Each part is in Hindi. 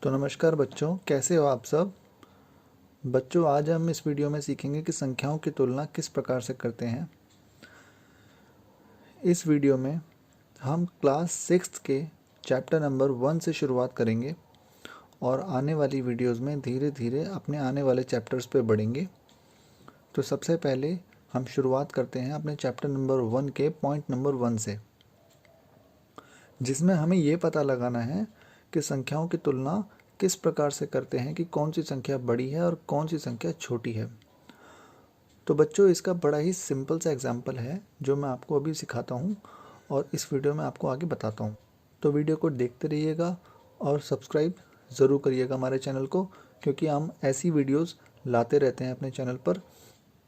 तो नमस्कार बच्चों, कैसे हो आप सब। बच्चों, आज हम इस वीडियो में सीखेंगे कि संख्याओं की तुलना किस प्रकार से करते हैं। इस वीडियो में हम क्लास 6 के चैप्टर नंबर 1 से शुरुआत करेंगे और आने वाली वीडियोस में धीरे धीरे अपने आने वाले चैप्टर्स पे बढ़ेंगे। तो सबसे पहले हम शुरुआत करते हैं अपने चैप्टर नंबर 1 के पॉइंट नंबर 1 से, जिसमें हमें ये पता लगाना है कि संख्याओं की तुलना किस प्रकार से करते हैं कि कौन सी संख्या बड़ी है और कौन सी संख्या छोटी है। तो बच्चों, इसका बड़ा ही सिंपल सा एग्जाम्पल है जो मैं आपको अभी सिखाता हूँ और इस वीडियो में आपको आगे बताता हूँ। तो वीडियो को देखते रहिएगा और सब्सक्राइब ज़रूर करिएगा हमारे चैनल को, क्योंकि हम ऐसी वीडियोस लाते रहते हैं अपने चैनल पर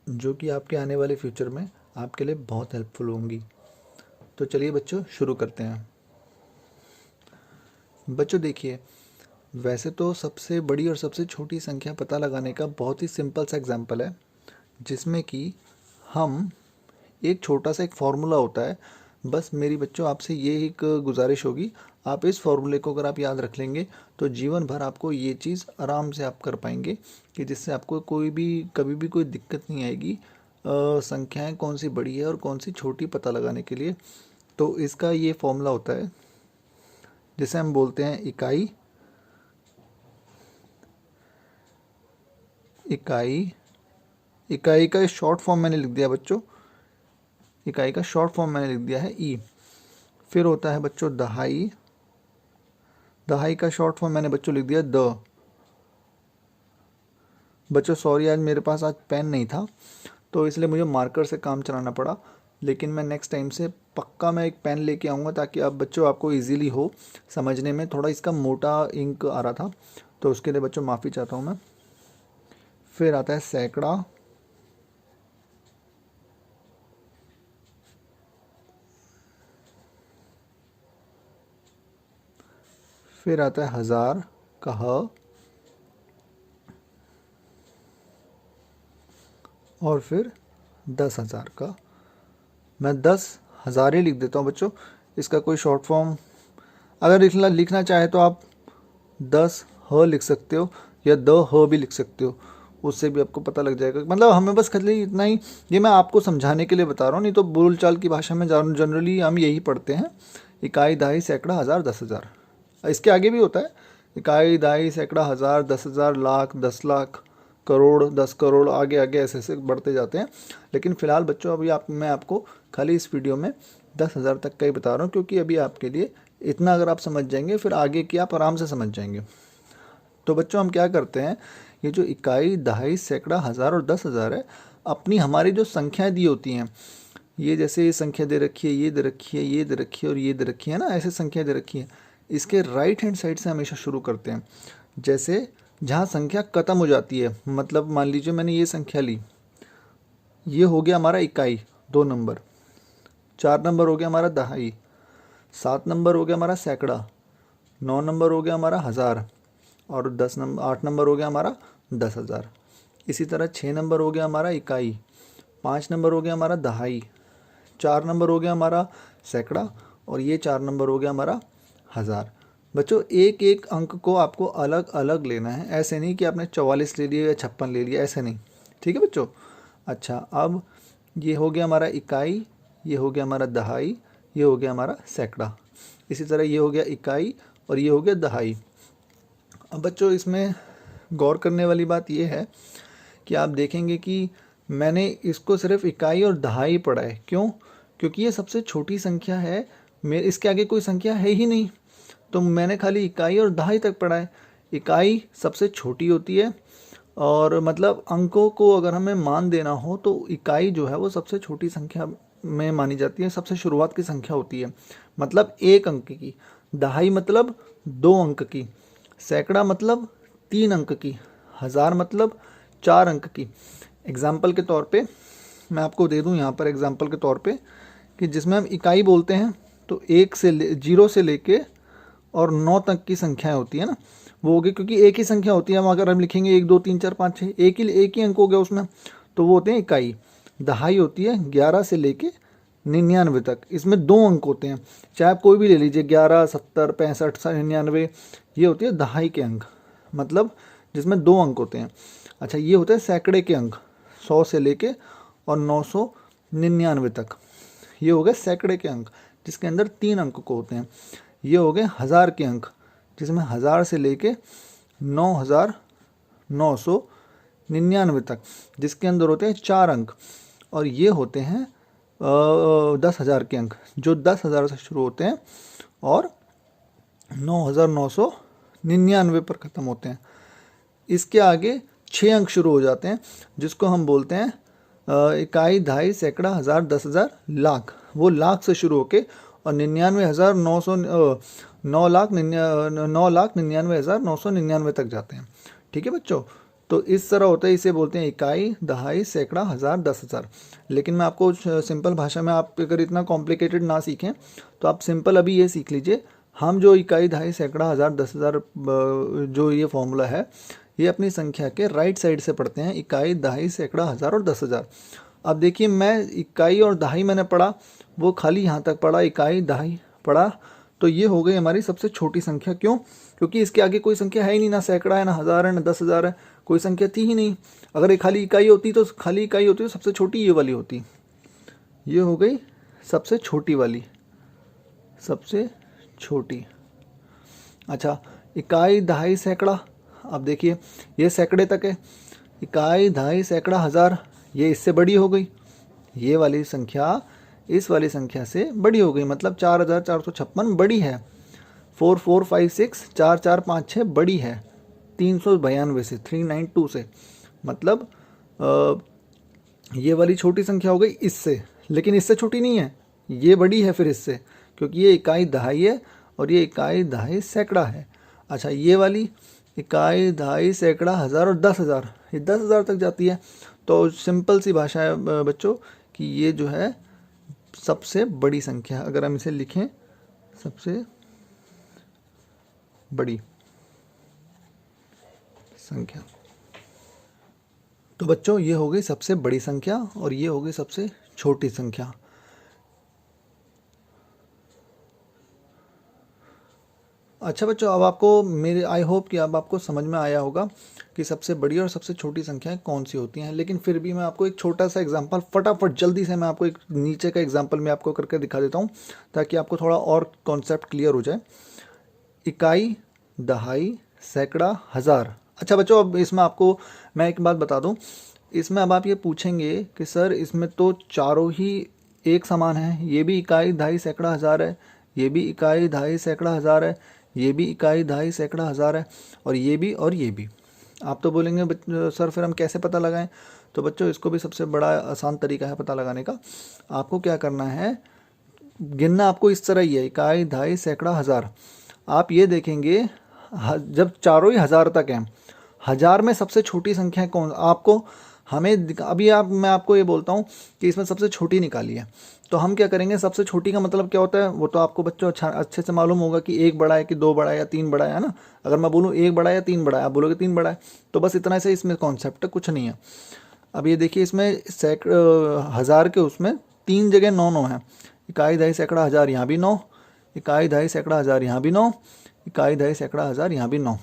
जो कि आपके आने वाले फ्यूचर में आपके लिए बहुत हेल्पफुल होंगी। तो चलिए बच्चों, शुरू करते हैं। बच्चों देखिए, वैसे तो सबसे बड़ी और सबसे छोटी संख्या पता लगाने का बहुत ही सिंपल सा एग्जाम्पल है, जिसमें कि हम एक छोटा सा एक फार्मूला होता है। बस मेरी बच्चों आपसे ये एक गुजारिश होगी, आप इस फार्मूले को अगर आप याद रख लेंगे तो जीवन भर आपको ये चीज़ आराम से आप कर पाएंगे कि जिससे आपको कोई भी कभी भी कोई दिक्कत नहीं आएगी संख्याएं कौन सी बड़ी है और कौन सी छोटी पता लगाने के लिए। तो इसका ये फॉर्मूला होता है जिसे हम बोलते हैं इकाई। इकाई इकाई का शॉर्ट फॉर्म मैंने लिख दिया बच्चों, इकाई का शॉर्ट फॉर्म मैंने लिख दिया है ई। फिर होता है बच्चों दहाई। दहाई का शॉर्ट फॉर्म मैंने बच्चों लिख दिया द। बच्चों सॉरी, आज मेरे पास आज पेन नहीं था तो इसलिए मुझे मार्कर से काम चलाना पड़ा, लेकिन मैं नेक्स्ट टाइम से पक्का मैं एक पेन लेके आऊँगा ताकि आप बच्चों आपको इजीली हो समझने में। थोड़ा इसका मोटा इंक आ रहा था तो उसके लिए बच्चों माफ़ी चाहता हूँ मैं। फिर आता है सैकड़ा। फिर आता है हज़ार का ह। और फिर 10,000 का। मैं 10,000 ही लिख देता हूँ बच्चों, इसका कोई शॉर्ट फॉर्म अगर लिखना चाहे तो आप 10 ह लिख सकते हो या द ह भी लिख सकते हो, उससे भी आपको पता लग जाएगा। मतलब हमें बस खाली इतना ही, ये मैं आपको समझाने के लिए बता रहा हूँ, नहीं तो बोलचाल की भाषा में जनरली हम यही पढ़ते हैं, इकाई, दहाई, सैकड़ा, हज़ार, 10,000। इसके आगे भी होता है इकाई, दहाई, सैकड़ा, हज़ार, 10,000, लाख, 10 लाख, करोड़, 10 करोड़, आगे आगे ऐसे ऐसे बढ़ते जाते हैं। लेकिन फ़िलहाल बच्चों अभी मैं आपको खाली इस वीडियो में 10,000 तक का ही बता रहा हूँ, क्योंकि अभी आपके लिए इतना अगर आप समझ जाएंगे फिर आगे की आप आराम से समझ जाएंगे। तो बच्चों हम क्या करते हैं, ये जो इकाई, दहाई, सैकड़ा, हज़ार और 10,000 है, अपनी हमारी जो संख्याएं दी होती हैं, ये जैसे ये संख्या दे रखी है, ये दे रखी है, ये दे रखी है और ये दे रखी है ना, ऐसे संख्या दे रखी है, इसके राइट हैंड साइड से हमेशा शुरू करते हैं। जैसे जहाँ संख्या ख़त्म हो जाती है, मतलब मान लीजिए मैंने ये संख्या ली, ये हो गया हमारा इकाई 2 नंबर, 4 नंबर हो गया हमारा दहाई, 7 नंबर हो गया हमारा सैकड़ा, 9 नंबर हो गया हमारा हज़ार और 8 नंबर हो गया हमारा 10,000। इसी तरह 6 नंबर हो गया हमारा इकाई, 5 नंबर हो गया हमारा दहाई, 4 नंबर हो गया हमारा सैकड़ा और ये 4 नंबर हो गया हमारा हज़ार। बच्चों एक एक अंक को आपको अलग अलग लेना है, ऐसे नहीं कि आपने 44 ले लिया या 56 ले लिया, ऐसे नहीं, ठीक है बच्चों। अच्छा, अब ये हो गया हमारा इकाई, ये हो गया हमारा दहाई, ये हो गया हमारा सैकड़ा। इसी तरह ये हो गया इकाई और ये हो गया दहाई। अब बच्चों इसमें गौर करने वाली बात यह है कि आप देखेंगे कि मैंने इसको सिर्फ इकाई और दहाई पढ़ा है। क्यों? क्योंकि ये सबसे छोटी संख्या है, मेरे इसके आगे कोई संख्या है ही नहीं, तो मैंने खाली इकाई और दहाई तक पढ़ा है। इकाई सबसे छोटी होती है और मतलब अंकों को अगर हमें मान देना हो तो इकाई जो है वो सबसे छोटी संख्या में मानी जाती है, सबसे शुरुआत की संख्या होती है, मतलब 1 अंक की। दहाई मतलब 2 अंक की, सैकड़ा मतलब 3 अंक की, हज़ार मतलब 4 अंक की। एग्जाम्पल के तौर पे मैं आपको दे दूं यहाँ पर एग्जाम्पल के तौर पे कि जिसमें हम इकाई बोलते हैं तो 0 से लेके और 9 तक की संख्याएं होती है ना, वो होगी, क्योंकि एक ही संख्या होती है। हम अगर हम लिखेंगे 1 2 3 4 5 6, एक ही अंक हो गया उसमें, तो वो होते हैं इकाई। दहाई होती है 11 से लेके 99 तक, इसमें 2 अंक होते हैं। चाहे आप कोई भी ले लीजिए, 11, 70, 65, 99, ये होती है दहाई के अंक, मतलब जिसमें 2 अंक होते हैं। अच्छा, ये होते हैं सैकड़े के अंक, 100 से लेके और 999 तक, ये हो गए सैकड़े के अंक जिसके अंदर 3 अंक को होते हैं। ये हो गए हज़ार के अंक जिसमें 1000 से लेके 9999 तक, जिसके अंदर होते हैं 4 अंक। और ये होते हैं 10,000 के अंक जो 10,000 से शुरू होते हैं और 9999 पर ख़त्म होते हैं। इसके आगे 6 अंक शुरू हो जाते हैं जिसको हम बोलते हैं इकाई, दहाई, सैकड़ा, हज़ार, 10,000, लाख। वो लाख से शुरू होके और 9,99,999 तक जाते हैं। ठीक है बच्चों, तो इस तरह होता है, इसे बोलते हैं इकाई, दहाई, सैकड़ा, हज़ार, 10,000। लेकिन मैं आपको सिंपल भाषा में, आप अगर इतना कॉम्प्लिकेटेड ना सीखें तो आप सिंपल अभी ये सीख लीजिए। हम जो इकाई, दहाई, सैकड़ा, हज़ार, 10,000 जो ये फॉर्मूला है, ये अपनी संख्या के राइट साइड से पढ़ते हैं, इकाई, दहाई, सैकड़ा, हज़ार और 10,000। अब देखिए, मैं इकाई और दहाई मैंने पढ़ा, वो खाली यहाँ तक पढ़ा, इकाई दहाई पढ़ा, तो ये हो गई हमारी सबसे छोटी संख्या। क्यों? क्योंकि इसके आगे कोई संख्या है ही नहीं, ना सैकड़ा है, ना हज़ार है, ना 10,000 है, कोई संख्या थी ही नहीं। अगर ये खाली इकाई होती तो सबसे छोटी ये वाली होती। ये हो गई सबसे छोटी वाली, सबसे छोटी। अच्छा, इकाई, दहाई, सैकड़ा, अब देखिए ये सैकड़े तक है। इकाई, दहाई, सैकड़ा, हज़ार, ये इससे बड़ी हो गई, ये वाली संख्या इस वाली संख्या से बड़ी हो गई, मतलब 4456 बड़ी है। 4 4 5 6, 4 4 5 6 बड़ी है 392 से, 392 से, मतलब ये वाली छोटी संख्या हो गई इससे। लेकिन इससे छोटी नहीं है, ये बड़ी है फिर इससे, क्योंकि ये इकाई दहाई है और ये इकाई, दहाई, सैकड़ा है। अच्छा, ये वाली इकाई, दहाई, सैकड़ा, हज़ार और 10,000, ये 10,000 तक जाती है। तो सिंपल सी भाषा है बच्चों कि ये जो है सबसे बड़ी संख्या, अगर हम इसे लिखें, सबसे बड़ी संख्या। तो बच्चों, ये हो गई सबसे बड़ी संख्या और ये हो गई सबसे छोटी संख्या। अच्छा बच्चों, अब आपको मेरे आई होप कि अब आपको समझ में आया होगा कि सबसे बड़ी और सबसे छोटी संख्याएं कौन सी होती हैं। लेकिन फिर भी मैं आपको एक छोटा सा एग्जांपल, फटाफट जल्दी से मैं आपको एक नीचे का एग्जांपल मैं आपको करके दिखा देता हूं, ताकि आपको थोड़ा और कॉन्सेप्ट क्लियर हो जाए। इकाई, दहाई, सैकड़ा, हज़ार। अच्छा बच्चों, अब इसमें आपको मैं एक बात बता दूं, इसमें अब आप ये पूछेंगे कि सर इसमें तो चारों ही एक समान है, ये भी इकाई, दहाई, सैकड़ा, हज़ार है, ये भी इकाई, दहाई, सैकड़ा, हज़ार है, ये भी इकाई, दहाई, सैकड़ा, हज़ार है, और ये भी और ये भी। आप तो बोलेंगे सर फिर हम कैसे पता लगाएं? तो बच्चों, इसको भी सबसे बड़ा आसान तरीका है पता लगाने का। आपको क्या करना है, गिनना आपको इस तरह ही है, इकाई, दहाई, सैकड़ा, हज़ार। आप ये देखेंगे जब चारों ही हज़ार तक हैं, हज़ार में सबसे छोटी संख्या कौन, आपको हमें अभी मैं आपको ये बोलता हूँ कि इसमें सबसे छोटी निकाली है, तो हम क्या करेंगे, सबसे छोटी का मतलब क्या होता है वो तो आपको बच्चों अच्छे से मालूम होगा कि 1 बड़ा है कि 2 बड़ा है या 3 बड़ा है ना। अगर मैं बोलूँ 1 बड़ा है या 3 बड़ा है, आप बोलोगे 3 बड़ा है, तो बस इतना से इसमें कॉन्सेप्ट कुछ नहीं है। अब ये देखिए, इसमें हज़ार के उसमें 3 जगह 9 9 है, इकाई, दहाई, सैकड़ा, हज़ार, यहाँ भी 9, इकाई, दहाई, सैकड़ा, हज़ार, यहाँ भी 9, इकाई, दहाई, सैकड़ा, हज़ार, यहाँ भी 9।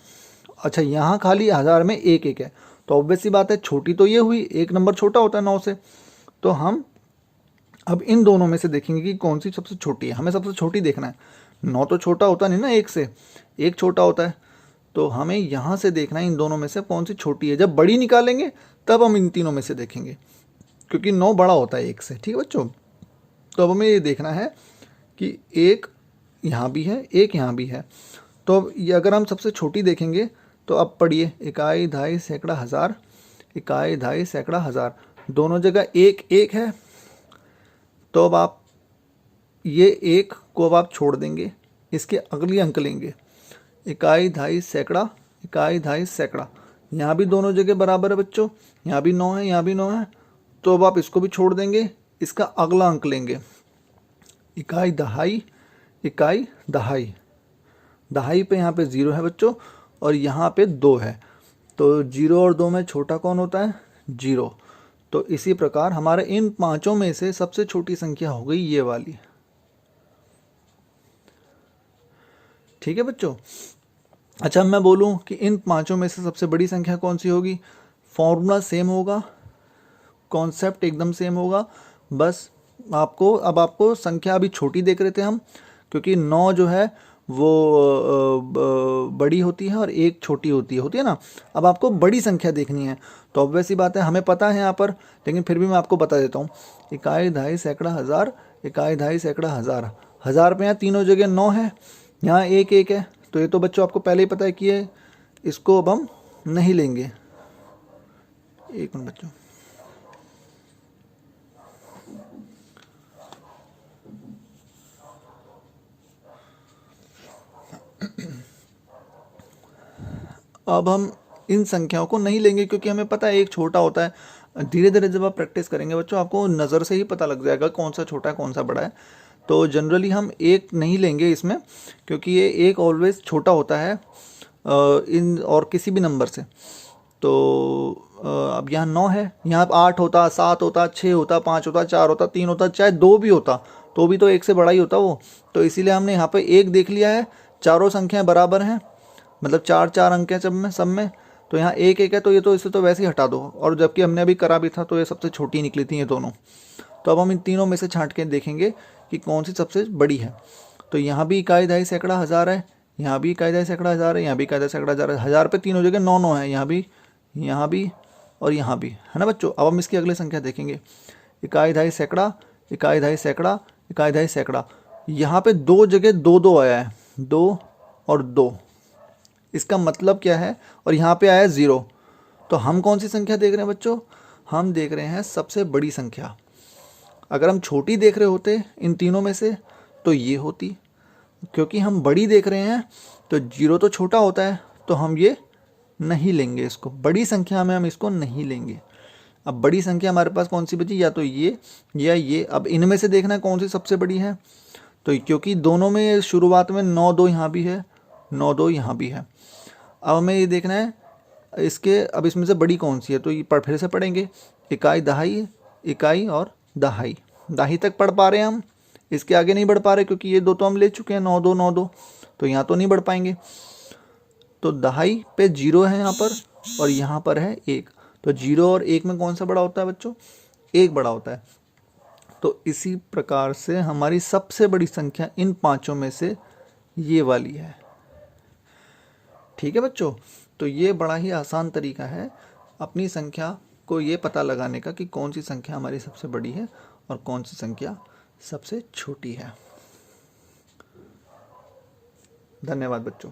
अच्छा, यहाँ खाली हज़ार में 1 1 है, तो ऑब्वियस सी बात है छोटी तो ये हुई, 1 नंबर छोटा होता है 9 से। तो हम अब इन दोनों में से देखेंगे कि कौन सी सबसे छोटी है, हमें सबसे छोटी देखना है। 9 तो छोटा होता नहीं ना 1 से, 1 छोटा होता है, तो हमें यहाँ से देखना है इन दोनों में से कौन सी छोटी है। जब बड़ी निकालेंगे तब हम इन तीनों में से देखेंगे, क्योंकि 9 बड़ा होता है 1 से। ठीक है बच्चों, तो अब हमें ये देखना है कि 1 यहाँ भी है, 1 यहाँ भी है, तो अब ये अगर हम सबसे छोटी देखेंगे तो अब पढ़िए, इकाई, दहाई, सैकड़ा, हज़ार, इकाई, दहाई, सैकड़ा, हज़ार, दोनों जगह 1 1 है। तो अब आप ये 1 को अब आप छोड़ देंगे, इसके अगली अंक लेंगे, इकाई, दहाई, सैकड़ा, इकाई, दहाई, सैकड़ा, यहाँ भी दोनों जगह बराबर है बच्चों, यहाँ भी 9 है, यहाँ भी 9 है, तो अब आप इसको भी छोड़ देंगे, इसका अगला अंक लेंगे, इकाई, दहाई, इकाई, दहाई, दहाई पे यहाँ पे 0 है बच्चों और यहाँ पे 2 है, तो 0 और 2 में छोटा कौन होता है? 0। तो इसी प्रकार हमारे इन पांचों में से सबसे छोटी संख्या हो गई ये वाली। ठीक है बच्चों। अच्छा, मैं बोलूं कि इन पांचों में से सबसे बड़ी संख्या कौन सी होगी? फॉर्मूला सेम होगा, कॉन्सेप्ट एकदम सेम होगा, बस आपको संख्या अभी छोटी देख रहे थे हम, क्योंकि 9 जो है वो बड़ी होती है और 1 छोटी होती है ना। अब आपको बड़ी संख्या देखनी है, तो ऑब्वियस सी बात है, हमें पता है यहाँ पर, लेकिन फिर भी मैं आपको बता देता हूँ। इकाई, दहाई, सैकड़ा, हज़ार, इकाई, दहाई, सैकड़ा, हज़ार। हज़ार पे यहाँ तीनों जगह 9 है, यहाँ 1 है, तो ये तो बच्चों आपको पहले ही पता है कि ये, इसको अब हम नहीं लेंगे। एक मिनट बच्चों, अब हम इन संख्याओं को नहीं लेंगे, क्योंकि हमें पता है एक छोटा होता है। धीरे धीरे जब आप प्रैक्टिस करेंगे बच्चों, आपको नज़र से ही पता लग जाएगा कौन सा छोटा है कौन सा बड़ा है। तो जनरली हम 1 नहीं लेंगे इसमें, क्योंकि ये 1 ऑलवेज छोटा होता है इन और किसी भी नंबर से। तो अब यहाँ 9 है, यहाँ 8 होता, 7 होता, 6 होता, 5 होता, 4 होता, 3 होता, चाहे 2 भी होता, तो भी तो 1 से बड़ा ही होता वो। तो इसीलिए हमने यहाँ पे 1 देख लिया है। चारों संख्याएं बराबर हैं, मतलब 4 अंक हैं सब में। तो यहाँ 1 है, तो ये तो इसे तो वैसे ही हटा दो, और जबकि हमने अभी करा भी था तो ये सबसे छोटी निकली थी ये दोनों। तो अब हम इन तीनों में से छांट के देखेंगे कि कौन सी सबसे बड़ी है। तो यहाँ भी इकाई, दहाई, सैकड़ा, हज़ार है, यहाँ भी इकाई, दहाई, सैकड़ा, हज़ार है, यहाँ भी इकाई, दहाई, सैकड़ा, हज़ार है। हज़ार पे तीनों जगह 9 है, यहाँ भी और यहाँ भी, है ना बच्चों। अब हम इसकी अगली संख्या देखेंगे। इकाई, दहाई, सैकड़ा, इकाई, दहाई, सैकड़ा, इकाई, दहाई, सैकड़ा। यहाँ पे 2 जगह 2 आया है, 2 और 2। इसका मतलब क्या है? और यहाँ पे आया 0। तो हम कौन सी संख्या देख रहे हैं बच्चों? हम देख रहे हैं सबसे बड़ी संख्या। अगर हम छोटी देख रहे होते इन तीनों में से तो ये होती, क्योंकि हम बड़ी देख रहे हैं तो 0 तो छोटा होता है, तो हम ये नहीं लेंगे, इसको बड़ी संख्या में हम इसको नहीं लेंगे। अब बड़ी संख्या हमारे पास कौन सी बची? या तो ये या ये। अब इनमें से देखना है कौन सी सबसे बड़ी है। तो क्योंकि दोनों में शुरुआत में 9 2 यहाँ भी है, 9 2 यहाँ भी है। अब हमें ये देखना है इसके, अब इसमें से बड़ी कौन सी है, तो ये फिर से पढ़ेंगे। इकाई, दहाई, इकाई और दहाई। दहाई तक पढ़ पा रहे हैं हम, इसके आगे नहीं बढ़ पा रहे, क्योंकि ये 2 तो हम ले चुके हैं, 9 2 9 2, तो यहाँ तो नहीं बढ़ पाएंगे। तो दहाई पे 0 है यहाँ पर, और यहाँ पर है 1। तो 0 और 1 में कौन सा बड़ा होता है बच्चों? 1 बड़ा होता है। तो इसी प्रकार से हमारी सबसे बड़ी संख्या इन पांचों में से ये वाली है। ठीक है बच्चों, तो ये बड़ा ही आसान तरीका है अपनी संख्या को ये पता लगाने का कि कौन सी संख्या हमारी सबसे बड़ी है और कौन सी संख्या सबसे छोटी है। धन्यवाद बच्चों।